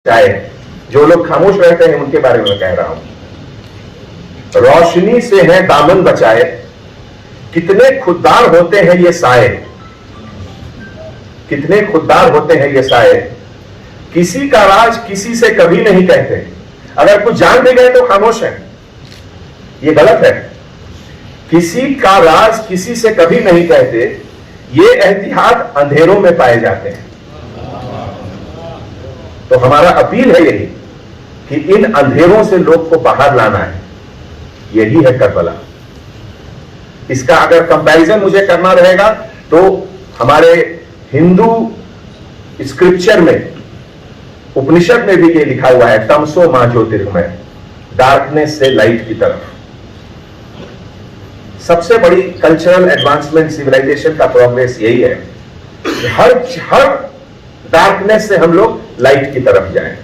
चाहे जो लोग खामोश रहते हैं उनके बारे में कह रहा हूं। रोशनी से है दामन बचाए, कितने खुददार होते हैं ये साए, कितने खुददार होते हैं ये साए, किसी का राज किसी से कभी नहीं कहते, अगर कुछ जान भी गए तो खामोश है। ये गलत है। किसी का राज किसी से कभी नहीं कहते, ये एहतियात अंधेरों में पाए जाते हैं। तो हमारा अपील है यही कि इन अंधेरों से लोग को बाहर लाना है। यही है करबला। इसका अगर कंपैरिजन मुझे करना रहेगा तो हमारे हिंदू स्क्रिप्चर में, उपनिषद में भी ये लिखा हुआ है, तमसो मां ज्योतिर्गमय, डार्कनेस से लाइट की तरफ। सबसे बड़ी कल्चरल एडवांसमेंट, सिविलाइजेशन का प्रोग्रेस यही है कि हर डार्कनेस से हम लोग लाइट की तरफ जाएं।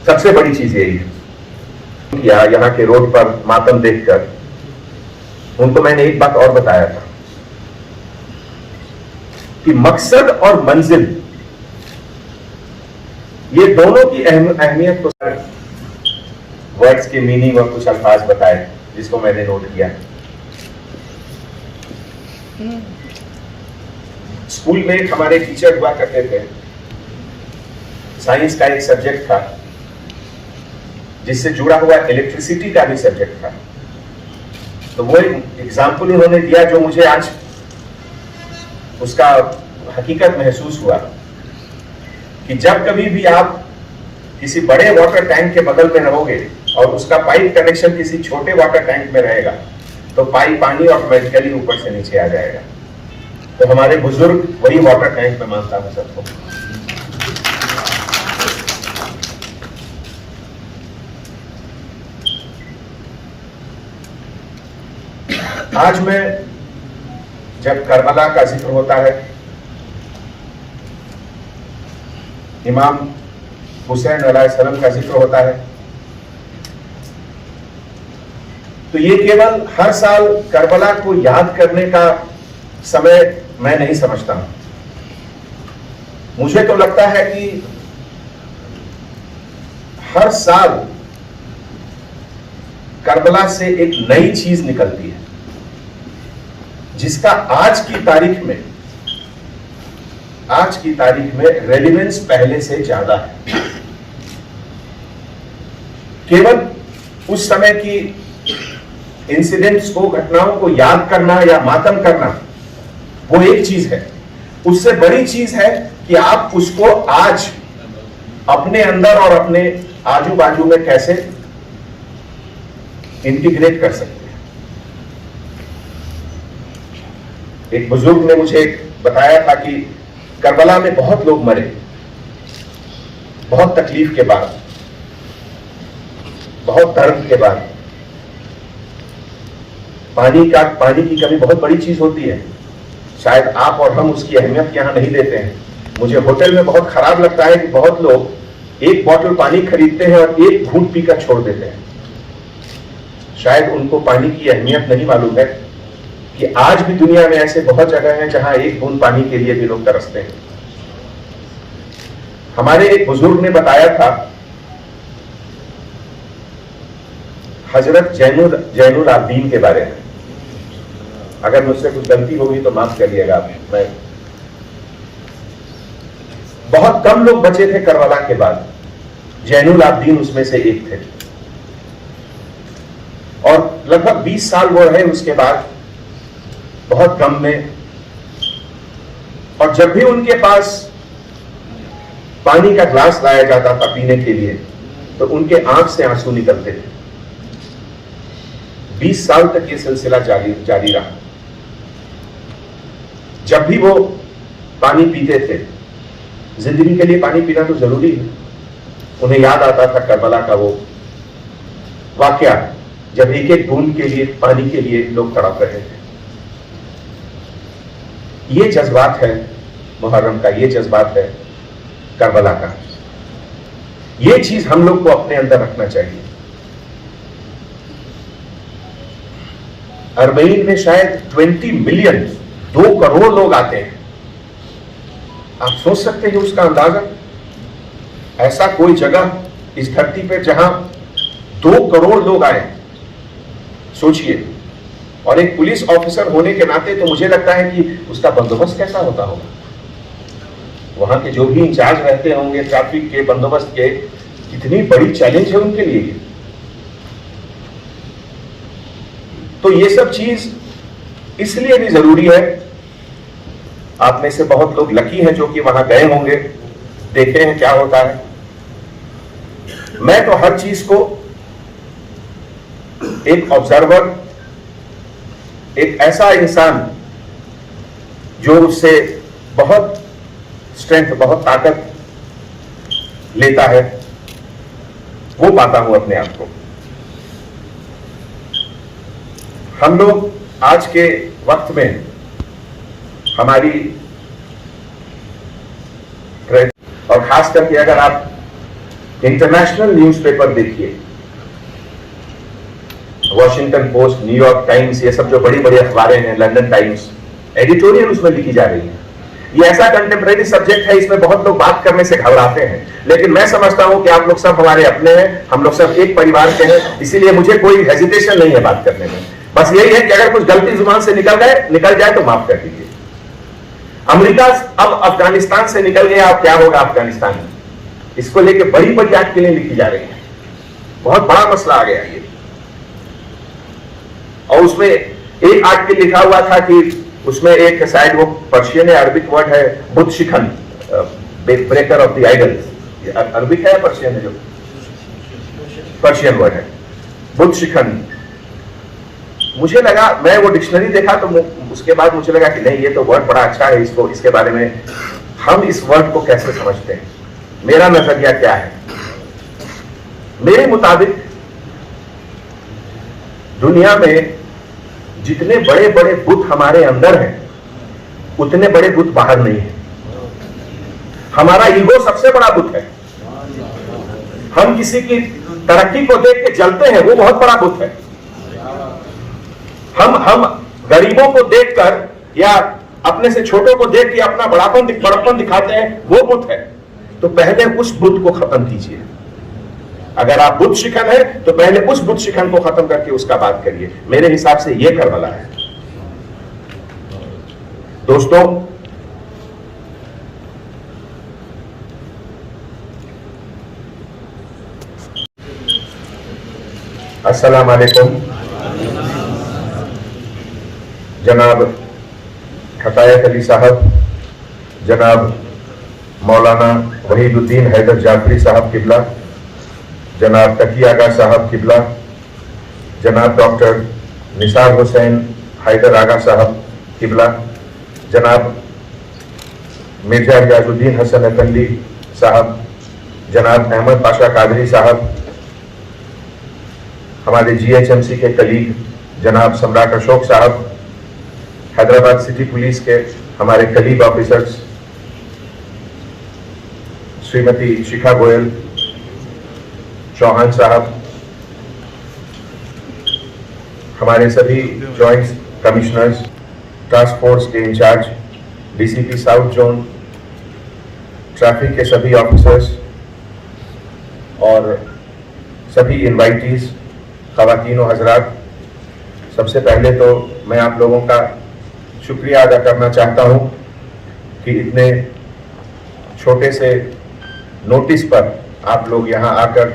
सबसे बड़ी चीज यही है। या यहां के रोड पर मातम देखकर उनको मैंने एक बात और बताया था कि मकसद और मंजिल, ये दोनों की अहमियत को, वर्ड्स के मीनिंग और कुछ अल्फाज बताए जिसको मैंने नोट किया। स्कूल में एक हमारे टीचर हुआ करते थे, साइंस का एक सब्जेक्ट था जिससे जुड़ा हुआ इलेक्ट्रिसिटी का भी सब्जेक्ट था। तो वो एक एग्जाम्पल उन्होंने दिया जो मुझे आज उसका हकीकत महसूस हुआ कि जब कभी भी आप किसी बड़े वाटर टैंक के बगल में रहोगे और उसका पाइप कनेक्शन किसी छोटे वाटर टैंक में रहेगा तो पानी ऑटोमेटिकली ऊपर से नीचे आ जाएगा। तो हमारे बुजुर्ग वही वाटर टैंक में मानता है सबको। आज मैं जब करबला का जिक्र होता है, इमाम हुसैन अलैहिस्सलाम का जिक्र होता है, तो ये केवल हर साल करबला को याद करने का समय मैं नहीं समझता हूं। मुझे तो लगता है कि हर साल करबला से एक नई चीज निकलती है जिसका आज की तारीख में रेलेवेंस पहले से ज्यादा है। केवल उस समय की इंसिडेंट्स को, घटनाओं को याद करना या मातम करना वो एक चीज है। उससे बड़ी चीज है कि आप उसको आज अपने अंदर और अपने आजू बाजू में कैसे इंटीग्रेट कर सकते हैं। एक बुजुर्ग ने मुझे बताया था कि करबला में बहुत लोग मरे, बहुत तकलीफ के बाद, बहुत दर्द के बाद। पानी की कमी बहुत बड़ी चीज होती है। शायद आप और हम उसकी अहमियत यहां नहीं देते हैं। मुझे होटल में बहुत खराब लगता है कि बहुत लोग एक बोतल पानी खरीदते हैं और एक घूंट पीकर छोड़ देते हैं। शायद उनको पानी की अहमियत नहीं मालूम है कि आज भी दुनिया में ऐसे बहुत जगह हैं जहां एक बूंद पानी के लिए भी लोग तरसते हैं। हमारे एक बुजुर्ग ने बताया था, हजरत जैनुल आबदीन के बारे में। अगर मुझसे कुछ गलती होगी तो माफ करिएगा। मैं बहुत कम लोग बचे थे करबला के बाद, जैनुल आबदीन उसमें से एक थे। और लगभग 20 साल वो रहे उसके बाद बहुत गम में। और जब भी उनके पास पानी का ग्लास लाया जाता था पीने के लिए तो उनके आंख से आंसू निकलते थे। 20 साल तक ये सिलसिला जारी रहा। जब भी वो पानी पीते थे, जिंदगी के लिए पानी पीना तो जरूरी है, उन्हें याद आता था करबला का वो वाकया जब एक एक बूंद के लिए, पानी के लिए लोग तड़प रहे थे। ये जज्बात है मुहर्रम का, ये जज्बात है करबला का। ये चीज हम लोग को अपने अंदर रखना चाहिए। अरबईन में शायद 20 मिलियन, 2 करोड़ लोग आते हैं। आप सोच सकते हैं उसका अंदाजा। ऐसा कोई जगह इस धरती पे जहां 2 करोड़ लोग आए, सोचिए। और एक पुलिस ऑफिसर होने के नाते तो मुझे लगता है कि उसका बंदोबस्त कैसा होता होगा, वहां के जो भी इंचार्ज रहते होंगे ट्रैफिक के बंदोबस्त के, कितनी बड़ी चैलेंज है उनके लिए। तो ये सब चीज इसलिए भी जरूरी है। आप में से बहुत लोग लकी हैं जो कि वहां गए होंगे, देखे हैं क्या होता है। मैं तो हर चीज को एक ऑब्जर्वर, एक ऐसा इंसान जो उससे बहुत स्ट्रेंथ, बहुत ताकत लेता है, वो पाता हूं अपने आप को। हम लोग आज के वक्त में हमारी और खास करके अगर आप इंटरनेशनल न्यूज़पेपर देखिए, वॉशिंगटन पोस्ट, न्यूयॉर्क टाइम्स, ये सब जो बड़ी बड़ी अखबारें हैं, लंदन टाइम्स, एडिटोरियल उसमें लिखी जा रही है। ये ऐसा कंटेम्परेरी सब्जेक्ट है, इसमें बहुत लोग बात करने से घबराते हैं, लेकिन मैं समझता हूं कि आप लोग सब हमारे अपने हैं, हम लोग सब एक परिवार के हैं, इसीलिए मुझे कोई हेजिटेशन नहीं है बात करने में। बस यही है कि अगर कुछ गलती जुबान से निकल जाए तो माफ कर दीजिए। अमेरिका अब अफगानिस्तान से निकल गया, अब क्या होगा अफगानिस्तान में, इसको लेकर बड़ी बड़ी आर्टिकलें लिखी जा रही है, बहुत बड़ा मसला आ गया ये। और उसमें एक आर्टिकल लिखा हुआ था कि उसमें एक शायद वो पर्शियन या अरबिक वर्ड है, बुद्ध शिखन, breaker of the idols, Arabic है या पर्शियन है, जो पर्शियन वर्ड है, बुद्ध शिखन। मुझे लगा, मैं वो डिक्शनरी देखा तो उसके बाद मुझे लगा कि नहीं, ये तो वर्ड बड़ा अच्छा है, इसको, इसके बारे में हम इस वर्ड को कैसे समझते हैं, मेरा नजरिया क्या है। मेरे मुताबिक दुनिया में जितने बड़े बड़े बुत हमारे अंदर हैं, उतने बड़े बुत बाहर नहीं है। हमारा ईगो सबसे बड़ा बुत है। हम किसी की तरक्की को देख के जलते हैं, वो बहुत बड़ा बुत है। हम गरीबों को देखकर या अपने से छोटों को देख के अपना बड़प्पन दिखाते हैं, वो बुत है। तो पहले उस बुत को खत्म कीजिए। अगर आप बुद्ध शिखन है तो पहले उस बुद्ध शिखन को खत्म करके उसका बात करिए। मेरे हिसाब से यह करबला है। दोस्तों, अस्सलाम वालेकुम। जनाब हतायत अली साहब, जनाब मौलाना वहीदुद्दीन हैदर जाफरी साहब किबला, जनाब तकी आगा साहब किबला, जनाब डॉक्टर निसार हुसैन हैदर आगा साहब किबला, जनाब मिर्जा रियाजुद्दीन हसन अफंदी साहब, जनाब अहमद पाशा कादरी साहब, हमारे GHMC के कलीग जनाब सम्राट अशोक साहब, हैदराबाद सिटी पुलिस के हमारे कलीग ऑफिसर्स, श्रीमती शिखा गोयल, चौहान साहब, हमारे सभी जॉइंट कमिश्नर्स, टास्क फोर्स के incharge, DCP south zone, traffic के सभी ऑफिसर्स और सभी इनवाइटीज, ख़वातीन और हजरात, सबसे पहले तो मैं आप लोगों का शुक्रिया अदा करना चाहता हूं कि इतने छोटे से नोटिस पर आप लोग यहां आकर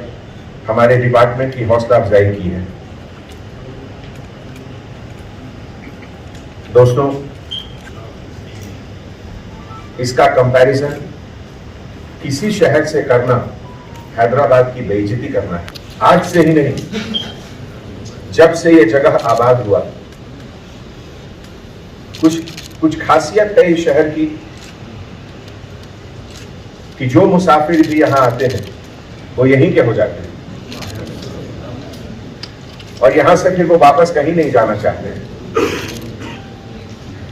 हमारे डिपार्टमेंट की हौसला अफजाई की है। दोस्तों, इसका कंपैरिजन किसी शहर से करना हैदराबाद की बेइज्जती करना है। आज से ही नहीं, जब से ये जगह आबाद हुआ, कुछ खासियत है इस शहर की कि जो मुसाफिर भी यहां आते हैं वो यहीं के हो जाते हैं और यहां से फिर वो वापस कहीं नहीं जाना चाहते हैं।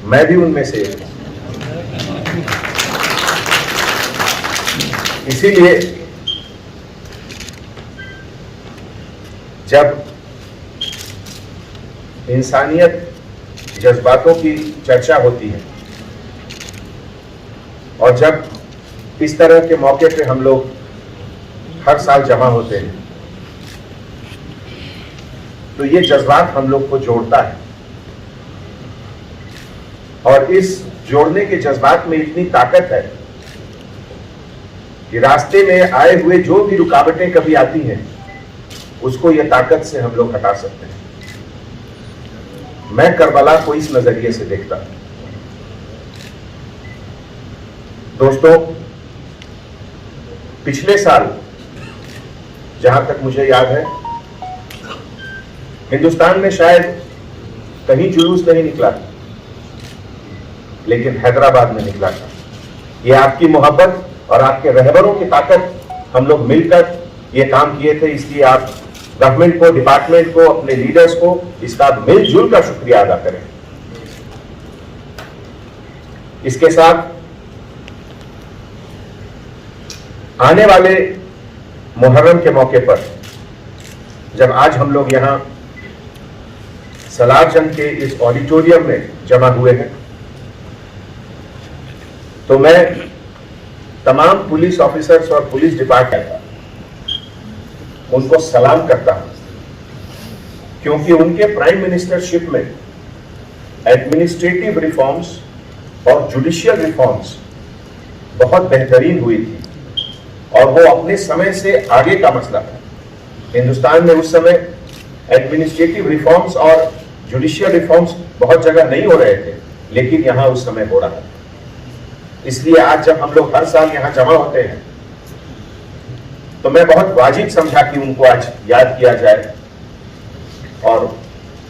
मैं भी उनमें से एक। इसीलिए जब इंसानियत जज्बातों की चर्चा होती है और जब इस तरह के मौके पे हम लोग हर साल जमा होते हैं, तो ये जज्बात हम लोग को जोड़ता है। और इस जोड़ने के जज्बात में इतनी ताकत है कि रास्ते में आए हुए जो भी रुकावटें कभी आती हैं, उसको ये ताकत से हम लोग हटा सकते हैं। मैं करबला को इस नजरिए से देखता हूं। दोस्तों, पिछले साल जहां तक मुझे याद है, हिंदुस्तान में शायद कहीं जुलूस नहीं निकला, लेकिन हैदराबाद में निकला था। ये आपकी मोहब्बत और आपके रहबरों की ताकत, हम लोग मिलकर ये काम किए थे। इसलिए आप गवर्नमेंट को, डिपार्टमेंट को, अपने लीडर्स को इसका मिलजुल का शुक्रिया अदा करें। इसके साथ आने वाले मुहर्रम के मौके पर जब आज हम लोग यहां सलारजंग के इस ऑडिटोरियम में जमा हुए हैं, तो मैं तमाम पुलिस ऑफिसर्स और पुलिस डिपार्टमेंट उनको सलाम करता हूं, क्योंकि उनके प्राइम मिनिस्टरशिप में एडमिनिस्ट्रेटिव रिफॉर्म्स और जुडिशियल रिफॉर्म्स बहुत बेहतरीन हुई थी, और वो अपने समय से आगे का मसला था। हिंदुस्तान में उस समय एडमिनिस्ट्रेटिव रिफॉर्म्स और जुडिशियल रिफॉर्म्स बहुत जगह नहीं हो रहे थे, लेकिन यहां उस समय हो रहा था। इसलिए आज जब हम लोग हर साल यहां जमा होते हैं, तो मैं बहुत वाजिब समझा कि उनको आज याद किया जाए और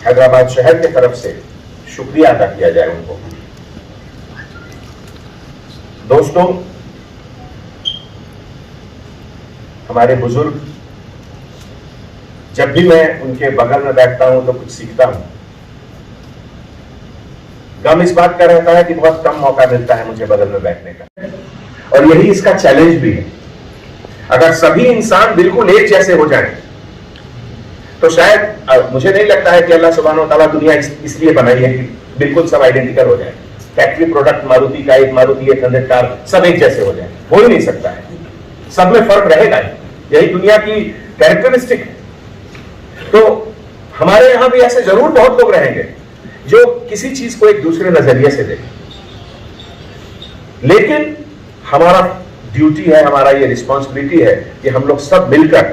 हैदराबाद शहर के तरफ से शुक्रिया अदा किया जाए उनको। दोस्तों, हमारे बुजुर्ग, जब भी मैं उनके बगल में बैठता हूं तो कुछ सीखता हूं। गम इस बात का रहता है कि बहुत कम मौका मिलता है मुझे बगल में बैठने का, और यही इसका चैलेंज भी है। अगर सभी इंसान बिल्कुल एक जैसे हो जाएं, तो शायद मुझे नहीं लगता है कि अल्लाह सुब्हानो तआला दुनिया इसलिए बनाई है कि बिल्कुल सब आइडेंटिकल हो जाए। फैक्ट्री प्रोडक्ट मारुति का एक, मारुति 800 कार, सब एक जैसे हो जाए, हो ही नहीं सकता है। सब में फर्क रहेगा, यही दुनिया की कैरेक्टरिस्टिक है। तो हमारे यहां भी ऐसे जरूर बहुत लोग रहेंगे जो किसी चीज को एक दूसरे नजरिए से देखें, लेकिन हमारा ड्यूटी है, हमारा ये रिस्पॉन्सिबिलिटी है कि हम लोग सब मिलकर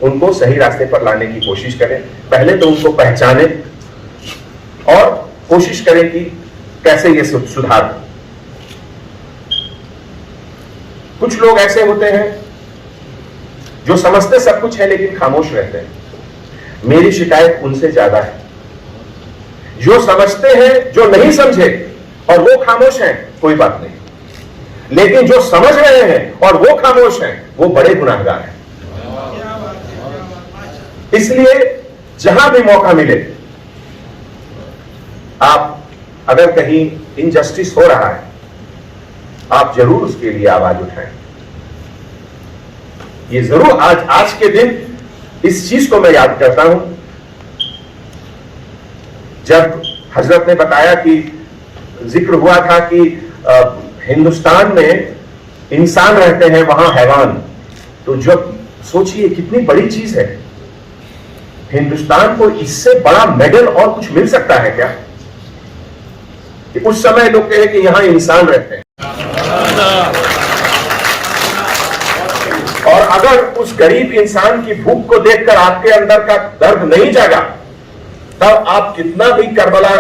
उनको सही रास्ते पर लाने की कोशिश करें। पहले तो उनको पहचानें और कोशिश करें कि कैसे ये सुधार। कुछ लोग ऐसे होते हैं जो समझते सब कुछ है लेकिन खामोश रहते हैं। मेरी शिकायत उनसे ज्यादा है। जो समझते हैं, जो नहीं समझे और वो खामोश हैं, कोई बात नहीं, लेकिन जो समझ रहे हैं और वो खामोश हैं, वो बड़े गुनाहगार हैं। इसलिए जहां भी मौका मिले, आप अगर कहीं इनजस्टिस हो रहा है, आप जरूर उसके लिए आवाज उठाएं। ये जरूर आज के दिन इस चीज को मैं याद करता हूं, जब हजरत ने बताया कि जिक्र हुआ था कि हिंदुस्तान में इंसान रहते हैं, वहां हैवान। तो जब सोचिए कितनी बड़ी चीज है, हिंदुस्तान को इससे बड़ा मेडल और कुछ मिल सकता है क्या? कि उस समय लोग कहे कि यहां इंसान रहते हैं, और अगर उस गरीब इंसान की भूख को देखकर आपके अंदर का दर्द नहीं जागा, तब आप कितना भी करबला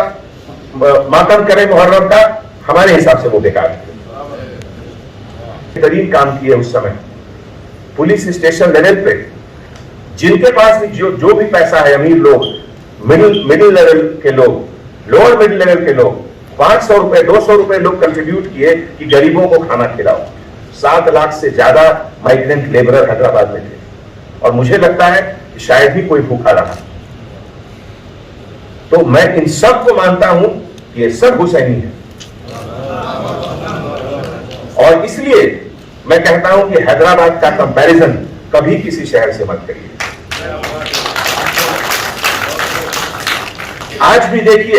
मातम करें मुहर्रम का, हमारे हिसाब से वो बेकार है। बेहतरीन काम किए उस समय पुलिस स्टेशन लेवल पे, जिनके पास जो भी पैसा है, अमीर लोग, मिडिल लेवल के लोग, लोअर मिडिल लेवल के लोग, 500 रुपए 200 रुपए लोग कंट्रीब्यूट किए कि गरीबों को खाना खिलाओ। 7 लाख से ज्यादा माइग्रेंट लेबरर हैदराबाद में थे, और मुझे लगता है कि शायद ही कोई भूखा रहा। तो मैं इन सब को मानता हूं कि ये सब हुसैनी है, और इसलिए मैं कहता हूं कि हैदराबाद का कंपैरिजन कभी किसी शहर से मत करिए। आज भी देखिए